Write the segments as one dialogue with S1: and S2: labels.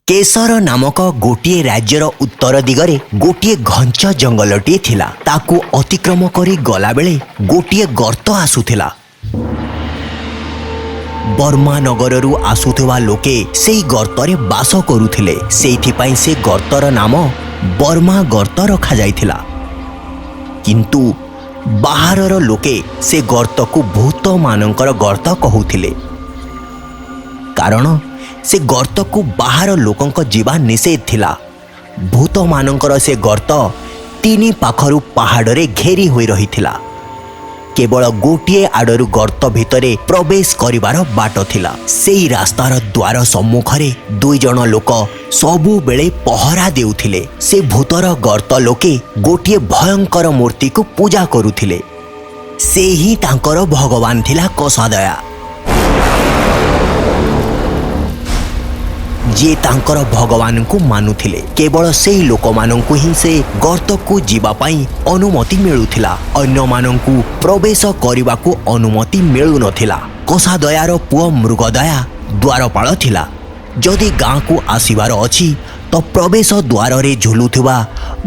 S1: केशर नामक गोटे राज्यर उत्तर दिगरे गोटे घंच जंगलटे थिला। ताकू अतिक्रम करी गला बेले गोटे गर्त आसुथिला। बर्मा नगररू आसुथुवा लोके सेई गर्तरे बास करुथिले। सेइथिपाई से गर्तर नाम बर्मा गर्त रखा जाइथिला। किंतु बाहरर लोके से गर्तकू भूत मानकर गर्त कहुथिले। कारण से गर्तकू बाहर लोकंक जीवा निषेध थिला। भूत मानकर से गर्त तीनी पाखरु पहाड़रे घेरी होई रहिथिला। केवल गोटे आड़रू गर्त भितरे प्रवेश करिवार बाट थिला। सेई रास्तार द्वार सम्मुखरे दुई जण लोक सबु बेले पहरा देउथिले। से भूतर गर्त लोके गोटे भयंकर मूर्ति को पूजा करुथिले। से ही तांकर भगवान थिला कसादया, जे तांकर भगवान को मानुथिले। केवल सेई लोक मानंकु ही से गर्त को जीवा पाई अनुमति मिलुथिला। अन्य मानंकु प्रवेश करिबा को अनुमति मिलु नथिला। कसादयार पुओ मृगदया द्वारपाल थिला। जदि गाँ को आसीबार अछि तो प्रवेश द्वार रे झुलुथिबा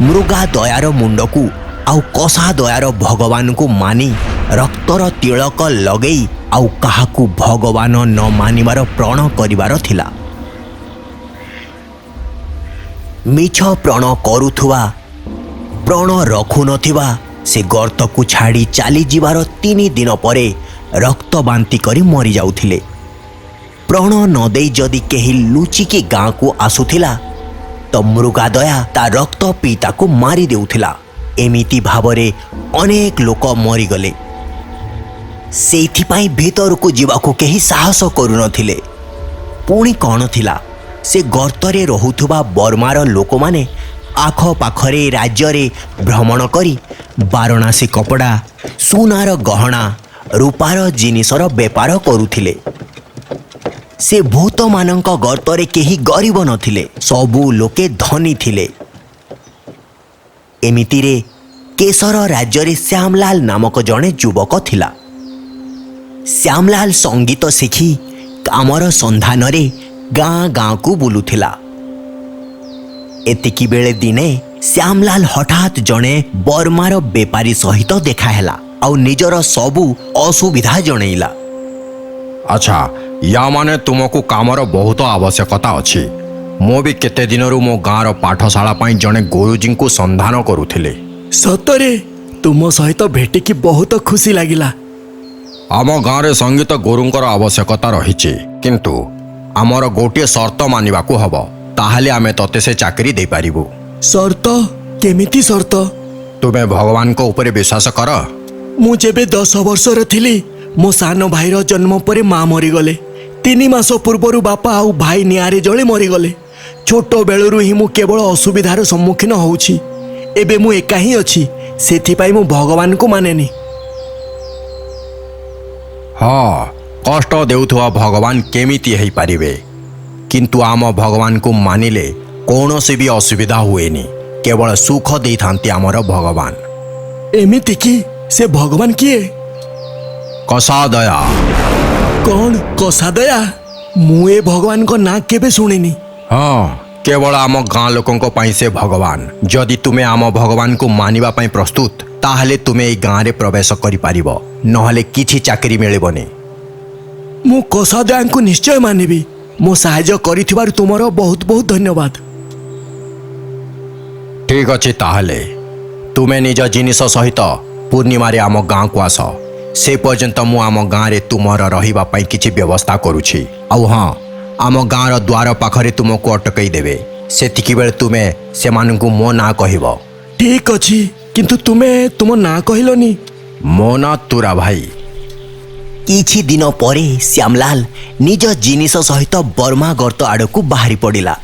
S1: मृगादयार मुंडकू आउ कसादयार भगवान को मानी रक्तर तिलक लगेई आउ काहाकू भगवान न मानिबार प्रण करिबार थिला। मिछ प्रण करुथुवा प्रण रखु नथिबा से गर्त को छाड़ी चाली जीवार 3 दिन परे रक्त बांती करी मरी जाउथिले। प्रण न देई जदि केही लुचिकी गाँ को आसुथिला तो मृगादया ता रक्त पीता को मारी देउथिला। एमिति भावरे अनेक लोक मरीगले। सेइथिपाई भीतर को जीवाको केही साहस करू नथिले। पुणी कौन थिला, से गर्तरे रहुथुबा बर्मार लोक माने आख पाखरे राज्यरे भ्रमण करी बारणासी कपड़ा, सुनार गहना, रूपार जिनिसर बेपार करुथिले। से भूत मानंक गर्तरे केही गरीब नथिले, सबु लोके धनी थिले। एमितिरे केशर राज्यरे श्यामलाल नामक जणे युवक थिला। श्यामलाल संगीत शिखी कामर संधानरे गाँ गाँ को बुलुथिला। एतिकी बेले दिने श्यामलाल हठात जणे बर्मार बेपारी सहित देखा हैला आउ निजर सबु असुविधा जणैला।
S2: अच्छा, या माने तुमको कामर बहुत आवश्यकता अछि। मो भी केते दिनरु मो गाँर पाठशाला पाई जणे गुरुजी को संधान करुथिले।
S3: सतरे तुम सहित भेटिकी बहुत खुशी लागिला।
S2: आम गाँरे संगीत गुरुंकर आवश्यकता रहिछि, किंतु आमर गोटे शर्त मानिबाकू हब, ताहाले आमे तते से चाकरी दे पारिबु।
S3: शर्त? केमिति शर्त?
S2: तुमे भगवान को ऊपर विश्वास कर।
S3: मु जेबे 10 वर्षर थिली मो सान भाईर जन्म परे माँ मरीगले। 3 मास पूर्वरु बापा आउ भाई निआरे जळे मरीगले। छोट बेलुरु ही मु केवल असुविधार सम्मुखीन होउछि। एबे मु एका ही अछि, सेथिपाई मु भगवान को मानेनी।
S2: हाँ, कष्ट देउथुवा भगवान केमिति हेई पारिबे, किंतु आम भगवान को मानिले कौनसी भी असुविधा हुएनी। केवल सुख दे थांती आमर भगवान।
S3: एमिति कि से भगवान किए?
S2: कसादया।
S3: कौन कसादया? मु ए भगवान को ना केबे सुनिनी।
S2: हाँ, केवल आम गाँ लोकंको पाई से भगवान। जदि तुमे आम भगवान को मानिबा पाई प्रस्तुत, ताहले तुमे ए गाँ रे प्रवेश करि पारिबो, नहले किछि चाकरी मिलिबोनी।
S3: मु कसादया को निश्चय मानिबी। मो सहाय्य करिथिबार तुमरो बहुत बहुत धन्यवाद।
S2: ठीक अछि, ताहले तुमे निज जिनिस सहित पूर्णिमा रे आम गाँ को आस। से पर्यंत मु आम गाँ रे तुमर रहिबा पाई किछि व्यवस्था करूछि। आउ हाँ, आम गाँर द्वार पाखरे तुमको अटकई देबे। सेतिकी बेले तुमे सेमानंकु मो ना कहिबो।
S3: ठीक अछि, किंतु तुमे तुम ना कहिलोनी।
S2: मो ना तुरा भाई।
S1: किछि दिन परे श्यामलाल निज जिनिस सहित बर्मा गर्त आड़कू बाहरी पड़िला।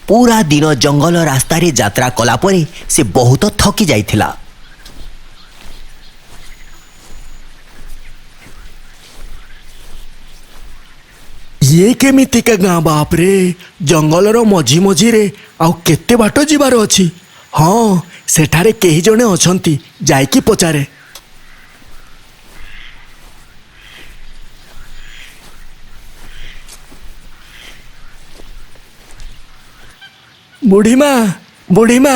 S1: पूरा दिन जंगल रास्तारे यात्रा कला परे से बहुत थकी जाइथिला।
S3: ये केमितिका गाँ बाप रे? जंगलर मझी मझी रे आउ केते बाट जिबार अछि। हाँ, सेठारे केही जणे अछंती, जाइकी पचारे। ବୁଢ଼ୀମା ବୁଢ଼ୀମା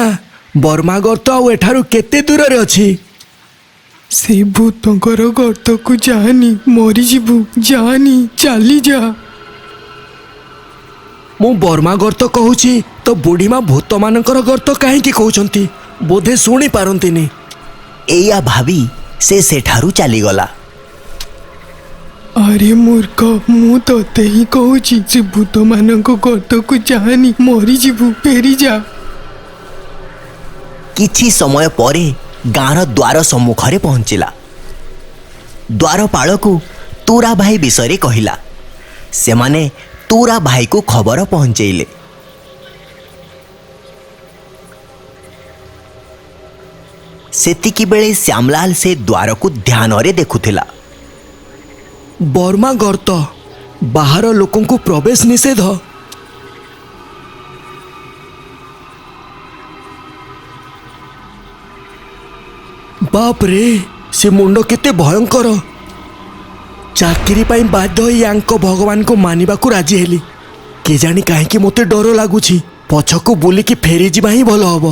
S3: ବର୍ମା ଗର୍ତ୍ତ ଆଉ ଏଠାରୁ କେତେ ଦୂରରେ ଅଛି?
S4: ସେ ଭୂତଙ୍କର ଗର୍ତ୍ତକୁ ଯାଆନି, ମରିଯିବୁ। ଯାଆନି, ଚାଲିଯା।
S3: ମୁଁ ବର୍ମା ଗର୍ତ୍ତ କହୁଛି ତ ବୁଢ଼ୀମା ଭୂତମାନଙ୍କର ଗର୍ତ୍ତ କାହିଁକି କହୁଛନ୍ତି? ବୋଧେ ଶୁଣି ପାରନ୍ତିନି।
S1: ଏଇଆ ଭାବି ସେ ସେଠାରୁ ଚାଲିଗଲା।
S4: ଆରେ ମୂର୍ଖ, ମୁଁ ତତେ ହିଁ କହୁଛି, ସେ ଭୂତମାନଙ୍କ ଗର୍ତ୍ତକୁ ଯାଆନି, ମରିଯିବୁ। ଫେରିଯା।
S1: କିଛି ସମୟ ପରେ ଗାଁର ଦ୍ୱାର ସମ୍ମୁଖରେ ପହଞ୍ଚିଲା। ଦ୍ୱାରପାଳକୁ ତୁରା ଭାଇ ବିଷୟରେ କହିଲା। ସେମାନେ ତୁରା ଭାଇକୁ ଖବର ପହଞ୍ଚେଇଲେ। ସେତିକିବେଳେ ଶ୍ୟାମଲାଲ ସେ ଦ୍ୱାରକୁ ଧ୍ୟାନରେ ଦେଖୁଥିଲା।
S3: ବର୍ମା ଗର୍ତ୍ତ, ବାହାର ଲୋକଙ୍କୁ ପ୍ରବେଶ ନିଷେଧ। ବାପରେ, ସେ ମୁଣ୍ଡ କେତେ ଭୟଙ୍କର। ଚାକିରି ପାଇଁ ବାଧ୍ୟ ହୋଇ ୟାଙ୍କ ଭଗବାନଙ୍କୁ ମାନିବାକୁ ରାଜି ହେଲି। କେଜାଣି କାହିଁକି ମୋତେ ଡର ଲାଗୁଛି। ପଛକୁ ବୁଲିକି ଫେରିଯିବା ହିଁ ଭଲ ହବ।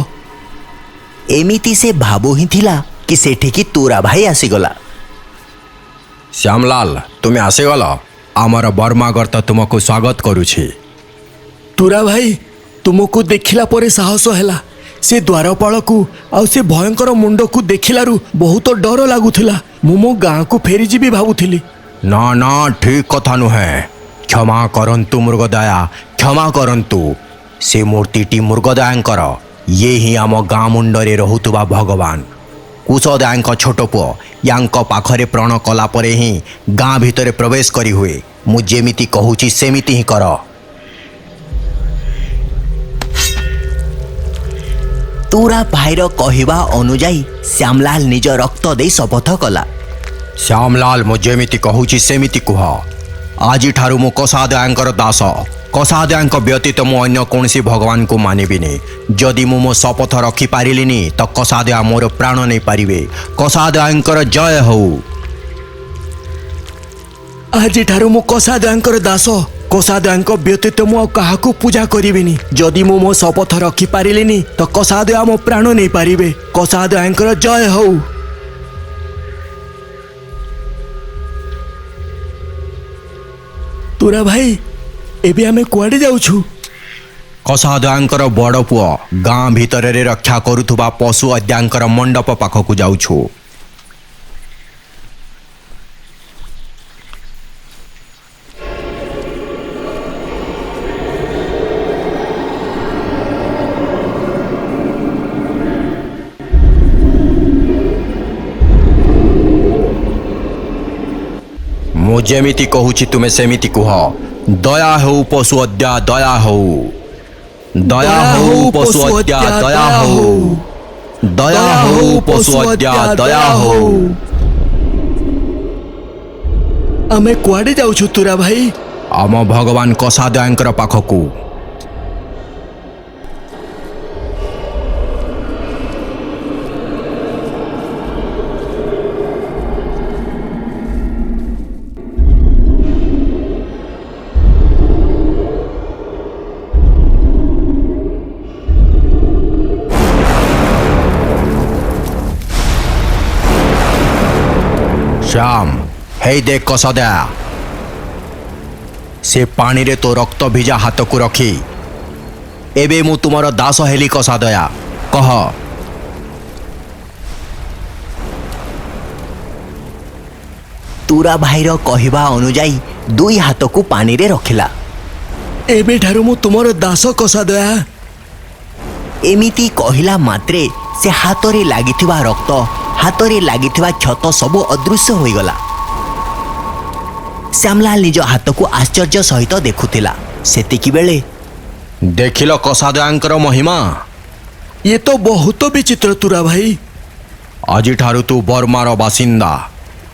S1: ଏମିତି ସେ ଭାବୁ ହିଁ ଥିଲା କି ସେଠିକି ତୁରା ଭାଇ ଆସିଗଲା।
S2: ଶ୍ୟାମଲାଲ, ତୁମେ ଆସିଗଲ। ଆମର ବର୍ମା ଗର୍ତ୍ତ ତୁମକୁ ସ୍ୱାଗତ କରୁଛି।
S3: ତୁରା ଭାଇ, ତୁମକୁ ଦେଖିଲା ପରେ ସାହସ ହେଲା। ସେ ଦ୍ୱାରପାଳକୁ ଆଉ ସେ ଭୟଙ୍କର ମୁଣ୍ଡକୁ ଦେଖିଲାରୁ ବହୁତ ଡର ଲାଗୁଥିଲା। ମୁଁ ମୋ ଗାଁକୁ ଫେରିଯିବି ଭାବୁଥିଲି।
S2: ନା ନା, ଠିକ୍ କଥା ନୁହେଁ। କ୍ଷମା କରନ୍ତୁ ମୃଗଦୟା, କ୍ଷମା କରନ୍ତୁ। ସେ ମୂର୍ତ୍ତିଟି ମୃଗଦୟାଙ୍କର। ଇଏ ହିଁ ଆମ ଗାଁ ମୁଣ୍ଡରେ ରହୁଥିବା ଭଗବାନ। କୁଶଦୟାଙ୍କ ଛୋଟ ପୁଅ। ୟାଙ୍କ ପାଖରେ ପ୍ରଣ କଲା ପରେ ହିଁ ଗାଁ ଭିତରେ ପ୍ରବେଶ କରି ହୁଏ। ମୁଁ ଯେମିତି କହୁଛି ସେମିତି ହିଁ କର।
S1: ତୁରା ଭାଇର କହିବା ଅନୁଯାୟୀ ଶ୍ୟାମଲାଲ ନିଜ ରକ୍ତ ଦେଇ ଶପଥ କଲା।
S2: ଶ୍ୟାମଲାଲ, ମୁଁ ଯେମିତି କହୁଛି ସେମିତି କୁହ। ଆଜିଠାରୁ ମୁଁ କଷାଦୟାଙ୍କର ଦାସ। କଷାଦୟାଙ୍କ ବ୍ୟତୀତ ମୁଁ ଅନ୍ୟ କୌଣସି ଭଗବାନଙ୍କୁ ମାନିବିନି। ଯଦି ମୁଁ ମୋ ଶପଥ ରଖିପାରିଲିନି ତ କଷାଦୟା ମୋର ପ୍ରାଣ ନେଇପାରିବେ। କଷାଦୟାଙ୍କର ଜୟ ହଉ।
S3: ଆଜିଠାରୁ ମୁଁ କଷାଦୟାଙ୍କର ଦାସ। କଷାଦୟାଙ୍କ ବ୍ୟତୀତ ମୁଁ ଆଉ କାହାକୁ ପୂଜା କରିବିନି। ଯଦି ମୁଁ ମୋ ଶପଥ ରଖିପାରିଲିନି ତ କଷାଦୟା ମୋ ପ୍ରାଣ ନେଇପାରିବେ। କଷାଦୟାଙ୍କର ଜୟ ହଉ। ତୁରା ଭାଇ, ଏବେ ଆମେ କୁଆଡ଼େ ଯାଉଛୁ?
S2: କଷାଦୟାଙ୍କର ବଡ଼ ପୁଅ ଗାଁ ଭିତରରେ ରକ୍ଷା କରୁଥିବା ପଶୁ ଅଦ୍ୟାଙ୍କର ମଣ୍ଡପ ପାଖକୁ ଯାଉଛୁ। ମୁଁ ଯେମିତି କହୁଛି ତୁମେ ସେମିତି କୁହ। ଦୟା ହେଉ ପଶୁ ଅଦ୍ୟା, ଦୟା ହେଉ। ଦୟା ହେଉ ପଶୁ ଅଦ୍ୟା, ଦୟା ହେଉ। ଦୟା ହେଉ ପଶୁ ଅଦ୍ୟା, ଦୟା ହେଉ।
S3: ଆମେ କୁଆଡ଼େ ଯାଉଛୁ ତୁରା ଭାଇ?
S2: ଆମ ଭଗବାନ କଷାଦୟାଙ୍କର ପାଖକୁ। ଶ୍ୟାମ, ହେଇ ଦେଖ କଷାଦୟା। ସେ ପାଣିରେ ତୋ ରକ୍ତ ଭିଜା ହାତକୁ ରଖି ଏବେ ମୁଁ ତୁମର ଦାସ ହେଲି କଷାଦୟା। କହ।
S1: ତୁରା ଭାଇର କହିବା ଅନୁଯାୟୀ ଦୁଇ ହାତକୁ ପାଣିରେ ରଖିଲା।
S3: ଏବେଠାରୁ ମୁଁ ତୁମର ଦାସ କଷାଦୟା।
S1: ଏମିତି କହିଲା ମାତ୍ରେ ସେ ହାତରେ ଲାଗିଥିବା ରକ୍ତ, ହାତରେ ଲାଗିଥିବା କ୍ଷତ ସବୁ ଅଦୃଶ୍ୟ ହୋଇଗଲା। ଶ୍ୟାମଲାଲ ନିଜ ହାତକୁ ଆଶ୍ଚର୍ଯ୍ୟ ସହିତ ଦେଖୁଥିଲା। ସେତିକିବେଳେ
S2: ଦେଖିଲ କଷାଦୟାଙ୍କର ମହିମା।
S3: ଇଏ ତ ବହୁତ ବିଚିତ୍ର ତୁରା ଭାଇ।
S2: ଆଜିଠାରୁ ତୁ ବର୍ମାର ବାସିନ୍ଦା।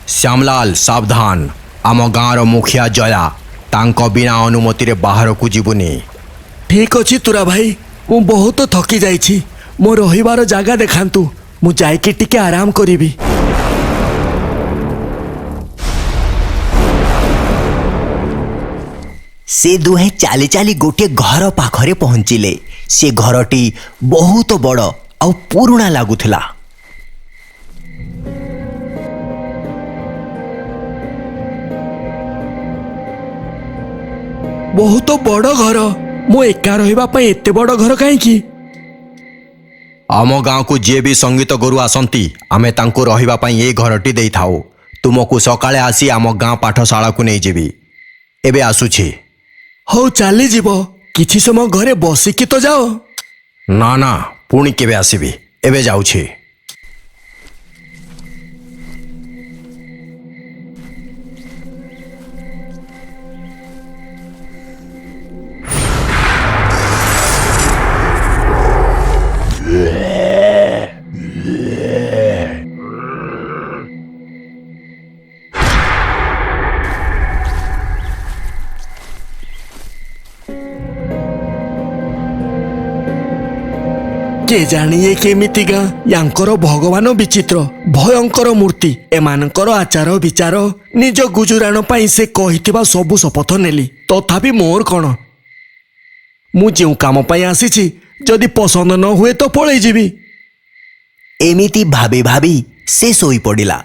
S2: ଶ୍ୟାମଲାଲ, ସାବଧାନ। ଆମ ଗାଁର ମୁଖିଆ ଜୟା, ତାଙ୍କ ବିନା ଅନୁମତିରେ ବାହାରକୁ ଯିବୁନି।
S3: ଠିକ୍ ଅଛି ତୁରା ଭାଇ, ମୁଁ ବହୁତ ଥକି ଯାଇଛି। ମୋ ରହିବାର ଜାଗା ଦେଖାନ୍ତୁ, ମୁଁ ଯାଇକି ଟିକେ ଆରାମ କରିବି।
S1: ସେ ଦୁହେଁ ଚାଲି ଚାଲି ଗୋଟିଏ ଘର ପାଖରେ ପହଞ୍ଚିଲେ। ସେ ଘରଟି ବହୁତ ବଡ଼ ଆଉ ପୁରୁଣା ଲାଗୁଥିଲା।
S3: ବହୁତ ବଡ଼ ଘର। ମୁଁ ଏକା ରହିବା ପାଇଁ ଏତେ ବଡ଼ ଘର କାହିଁକି?
S2: ଆମ ଗାଁକୁ ଯିଏ ବି ସଙ୍ଗୀତ ଗୁରୁ ଆସନ୍ତି ଆମେ ତାଙ୍କୁ ରହିବା ପାଇଁ ଏ ଘରଟି ଦେଇଥାଉ। ତୁମକୁ ସକାଳେ ଆସି ଆମ ଗାଁ ପାଠଶାଳାକୁ ନେଇଯିବି। ଏବେ ଆସୁଛି।
S3: ହଉ ଚାଲିଯିବ। କିଛି ସମୟ ଘରେ ବସିକି ତ ଯାଅ।
S2: ନା ନା, ପୁଣି କେବେ ଆସିବି। ଏବେ ଯାଉଛି।
S3: କେଜାଣି ଏ କେମିତିକା? ୟାଙ୍କର ଭଗବାନ ବିଚିତ୍ର, ଭୟଙ୍କର ମୂର୍ତ୍ତି। ଏମାନଙ୍କର ଆଚାର ବିଚାର। ନିଜ ଗୁଜୁରାଣ ପାଇଁ ସେ କହିଥିବା ସବୁ ଶପଥ ନେଲି। ତଥାପି ମୋର କ'ଣ? ମୁଁ ଯେଉଁ କାମ ପାଇଁ ଆସିଛି ଯଦି ପସନ୍ଦ ନ ହୁଏ ତ ପଳେଇ ଯିବି।
S1: ଏମିତି ଭାବି ଭାବି ସେ ଶୋଇପଡ଼ିଲା।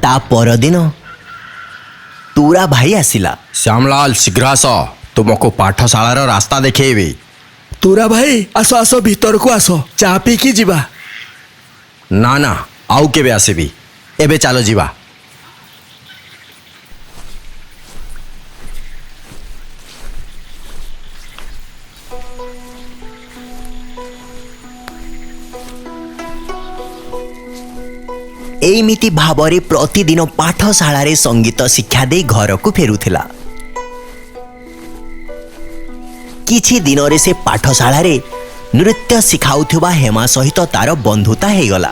S1: ତା ପରଦିନ ତୁରା ଭାଇ ଆସିଲା।
S2: ଶ୍ୟାମଲାଲ, ଶୀଘ୍ର ଆସ, ତୁମକୁ ପାଠଶାଳାର ରାସ୍ତା ଦେଖେଇବି।
S3: ତୁରା ଭାଇ, ଆସ ଆସ, ଭିତରକୁ ଆସ, ଚା ପିଇକି ଯିବା।
S2: ନା ନା, ଆଉ କେବେ ଆସିବି। ଏବେ ଚାଲ ଯିବା।
S1: ଏଇମିତି ଭାବରେ ପ୍ରତିଦିନ ପାଠଶାଳାରେ ସଙ୍ଗୀତ ଶିକ୍ଷା ଦେଇ ଘରକୁ ଫେରୁଥିଲା। କିଛି ଦିନରେ ସେ ପାଠଶାଳାରେ ନୃତ୍ୟ ଶିଖାଉଥିବା ହେମା ସହିତ ତାର ବନ୍ଧୁତା ହେଇଗଲା।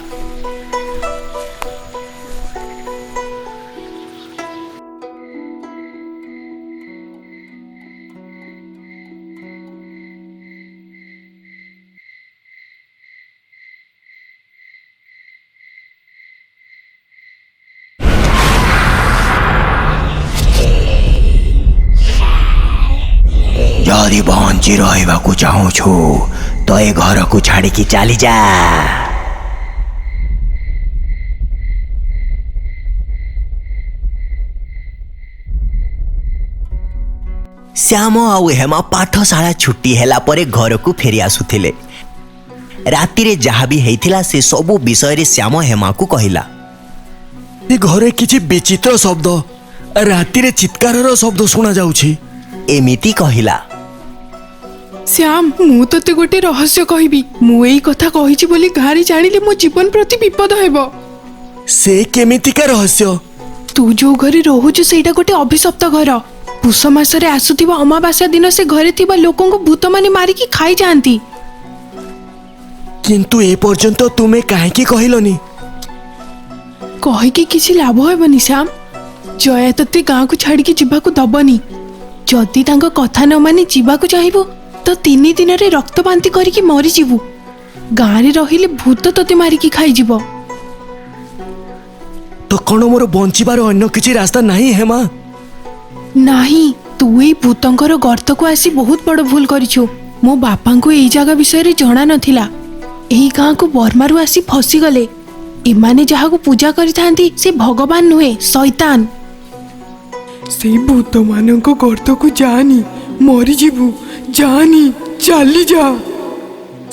S1: ଯଦି ବଞ୍ଚି ରହିବାକୁ ଚାହୁଁଛୁ ତ ଏ ଘରକୁ ଛାଡ଼ିକି ଚାଲିଯା। ଶ୍ୟାମ ଆଉ ହେମା ପାଠଶାଳା ଛୁଟି ହେଲା ପରେ ଘରକୁ ଫେରି ଆସୁଥିଲେ। ରାତିରେ ଯାହା ବି ହେଇଥିଲା ସେ ସବୁ ବିଷୟରେ ଶ୍ୟାମ ହେମାକୁ କହିଲା।
S3: ଏ ଘରେ କିଛି ବିଚିତ୍ର ଶବ୍ଦ, ରାତିରେ ଚିତ୍କାରର ଶବ୍ଦ ଶୁଣାଯାଉଛି।
S1: ଏମିତି କହିଲା।
S4: ଶ୍ୟାମ, ମୁଁ ତତେ ଗୋଟେ ରହସ୍ୟ କହିବି। ମୁଁ ଏଇ କଥା କହିଛି ବୋଲି ଗାଁରେ ଜାଣିଲେ ମୋ ଜୀବନ ପ୍ରତି ବିପଦ ହେବ।
S3: ସେ କେମିତିକା ରହସ୍ୟ?
S4: ତୁ ଯୋଉ ଘରେ ରହୁଛୁ ସେଇଟା ଗୋଟେ ଅଭିଶପ୍ତ ଘର। ପୁଷ ମାସରେ ଆସୁଥିବା ଅମାବାସ୍ୟା ଦିନ ସେ ଘରେ ଥିବା ଲୋକଙ୍କୁ ଭୂତମାନେ ମାରିକି ଖାଇଯାଆନ୍ତି।
S3: କିନ୍ତୁ ଏ ପର୍ଯ୍ୟନ୍ତ ତୁମେ କାହିଁକି କହିଲନି?
S4: କହିକି କିଛି ଲାଭ ହେବନି ଶ୍ୟାମ। ଜୟା ତତେ ଗାଁକୁ ଛାଡିକି ଯିବାକୁ ଦବନି। ଯଦି ତାଙ୍କ କଥା ନ ମାନି ଯିବାକୁ ଚାହିଁବୁ ତ 3 ଦିନରେ ରକ୍ତ ବାନ୍ତି କରିକି ମରିଯିବୁ। ଗାଁରେ ରହିଲେ ଭୂତ ତତେ ମାରିକି ଖାଇଯିବ।
S3: ତ କ'ଣ ମୋର ବଞ୍ଚିବାର ଅନ୍ୟ କିଛି ରାସ୍ତା ନାହିଁ ହେମା?
S4: ନାହିଁ, ତୁ ଏଇ ଭୂତଙ୍କର ଗର୍ତ୍ତକୁ ଆସି ବହୁତ ବଡ଼ ଭୁଲ କରିଛୁ। ମୋ ବାପାଙ୍କୁ ଏଇ ଜାଗା ବିଷୟରେ ଜଣା ନଥିଲା। ଏହି ଗାଁକୁ ବର୍ମାରୁ ଆସି ଫସିଗଲେ। ଏମାନେ ଯାହାକୁ ପୂଜା କରିଥାନ୍ତି ସେ ଭଗବାନ ନୁହେଁ, ଶୈତାନ।
S5: ସେଇ ଭୂତମାନଙ୍କ ଗର୍ତ୍ତକୁ ଯାଆନି, ମରିଯିବୁ। ଯାଆନି, ଚାଲିଯା।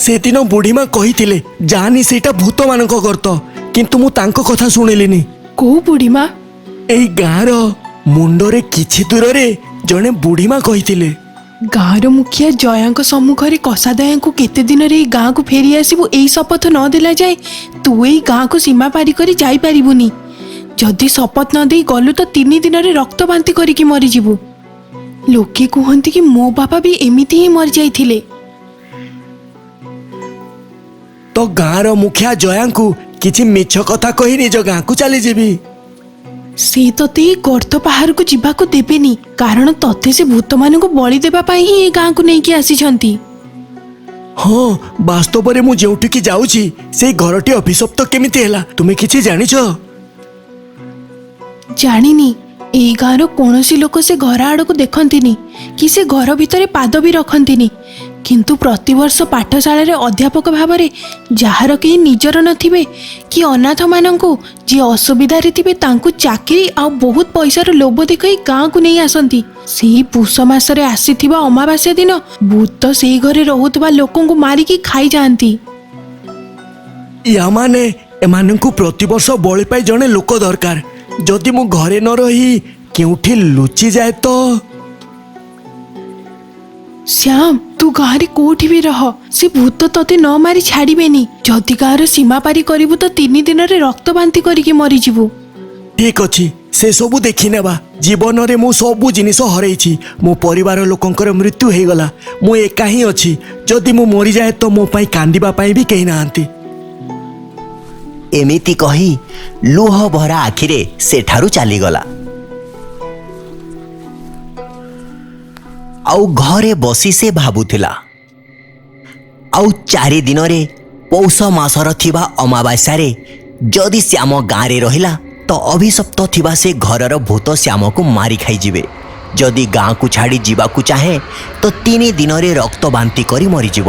S3: ସେଦିନ ବୁଢ଼ୀମା କହିଥିଲେ ଯାନି ସେଇଟା ଭୂତମାନଙ୍କ ଗର୍ତ୍ତ, କିନ୍ତୁ ମୁଁ ତାଙ୍କ କଥା ଶୁଣିଲିନି।
S4: କୋଉ ବୁଢ଼ୀମା?
S3: ଏଇ ଗାଁର ମୁଣ୍ଡରେ କିଛି ଦୂରରେ ଜଣେ ବୁଢ଼ୀମା କହିଥିଲେ।
S4: ଗାଁର ମୁଖିଆ ଜୟାଙ୍କ ସମ୍ମୁଖରେ କଷାଦୟାଙ୍କୁ କେତେ ଦିନରେ ଏଇ ଗାଁକୁ ଫେରି ଆସିବୁ ଏଇ ଶପଥ ନ ଦେଲା ଯାଏ ତୁ ଏଇ ଗାଁକୁ ସୀମା ପାରି କରି ଯାଇପାରିବୁନି। ଯଦି ଶପଥ ନ ଦେଇ ଗଲୁ ତ 3 ଦିନରେ ରକ୍ତ ବାନ୍ତି କରିକି ମରିଯିବୁ। ଲୋକେ କୁହନ୍ତି କି ମୋ ବାପା ବି ଏମିତି ହିଁ ମରିଯାଇଥିଲେ।
S3: ତ ଗାଁର ମୁଖିଆ ଜୟାଙ୍କୁ କିଛି ମିଛ କଥା କହି ନିଜ ଗାଁକୁ ଚାଲିଯିବି।
S4: ସେ ତତେ ଏ ଗର୍ତ୍ତ ବାହାରକୁ ଯିବାକୁ ଦେବେନି, କାରଣ ତତେ ସେ ଭୂତମାନଙ୍କୁ ବଳି ଦେବା ପାଇଁ ହିଁ ଏ ଗାଁକୁ ନେଇକି ଆସିଛନ୍ତି।
S3: ହଁ, ବାସ୍ତବରେ ମୁଁ ଯେଉଁଠିକି ଯାଉଛି ସେଇ ଘରଟି ଅଭିଶପ୍ତ କେମିତି ହେଲା ତୁମେ କିଛି ଜାଣିଛ?
S4: ଜାଣିନି। ଏଇ ଗାଁର କୌଣସି ଲୋକ ସେ ଘର ଆଡ଼କୁ ଦେଖନ୍ତିନି କି ସେ ଘର ଭିତରେ ପାଦ ବି ରଖନ୍ତିନି, କିନ୍ତୁ ପ୍ରତିବର୍ଷ ପାଠଶାଳାରେ ଅଧ୍ୟାପକ ଭାବରେ ଯାହାର କେହି ନିଜର ନଥିବେ କି ଅନାଥମାନଙ୍କୁ ଯିଏ ଅସୁବିଧାରେ ଥିବେ ତାଙ୍କୁ ଚାକିରି ଆଉ ବହୁତ ପଇସାର ଲୋଭ ଦେଖାଇ ଗାଁକୁ ନେଇ ଆସନ୍ତି। ସେଇ ପୁଷ ମାସରେ ଆସିଥିବା ଅମାବାସ୍ୟା ଦିନ ଭୂତ ସେଇ ଘରେ ରହୁଥିବା ଲୋକଙ୍କୁ ମାରିକି ଖାଇଯାଆନ୍ତି।
S3: ୟାମାନେ ଏମାନଙ୍କୁ ପ୍ରତିବର୍ଷ ବଳି ପାଇଁ ଜଣେ ଲୋକ ଦରକାର। ଯଦି ମୁଁ ଘରେ ନ ରହି କେଉଁଠି ଲୁଚିଯାଏ ତ?
S4: ଶ୍ୟାମ, ତୁ ଗାଁରେ କୋଉଠି ବି ରହ, ସେ ଭୂତ ତତେ ନ ମାରି ଛାଡ଼ିବେନି। ଯଦି ଗାଁର ସୀମା ପାରି କରିବୁ ତ 3 ଦିନରେ ରକ୍ତ ବାନ୍ତି କରିକି ମରିଯିବୁ।
S3: ଠିକ୍ ଅଛି, ସେସବୁ ଦେଖିନେବା। ଜୀବନରେ ମୁଁ ସବୁ ଜିନିଷ ହରେଇଛି। ମୋ ପରିବାର ଲୋକଙ୍କର ମୃତ୍ୟୁ ହେଇଗଲା। ମୁଁ ଏକା ହିଁ ଅଛି। ଯଦି ମୁଁ ମରିଯାଏ ତ ମୋ ପାଇଁ କାନ୍ଦିବା ପାଇଁ ବି କେହି ନାହାନ୍ତି।
S1: ଏମିତି କହି ଲୁହ ଭରା ଆଖିରେ ସେଠାରୁ ଚାଲିଗଲା। ଆଉ ଘରେ ବସି ସେ ଭାବୁଥିଲା। ଆଉ 4 ଦିନରେ ପୌଷ ମାସର ଥିବା ଅମାବାସ୍ୟାରେ ଯଦି ଶ୍ୟାମ ଗାଁରେ ରହିଲା ତ ଅଭିଶପ୍ତ ଥିବା ସେ ଘରର ଭୂତ ଶ୍ୟାମକୁ ମାରି ଖାଇଯିବେ। ଯଦି ଗାଁକୁ ଛାଡ଼ି ଯିବାକୁ ଚାହେଁ ତ 3 ଦିନରେ ରକ୍ତ ବାନ୍ତି କରି ମରିଯିବ।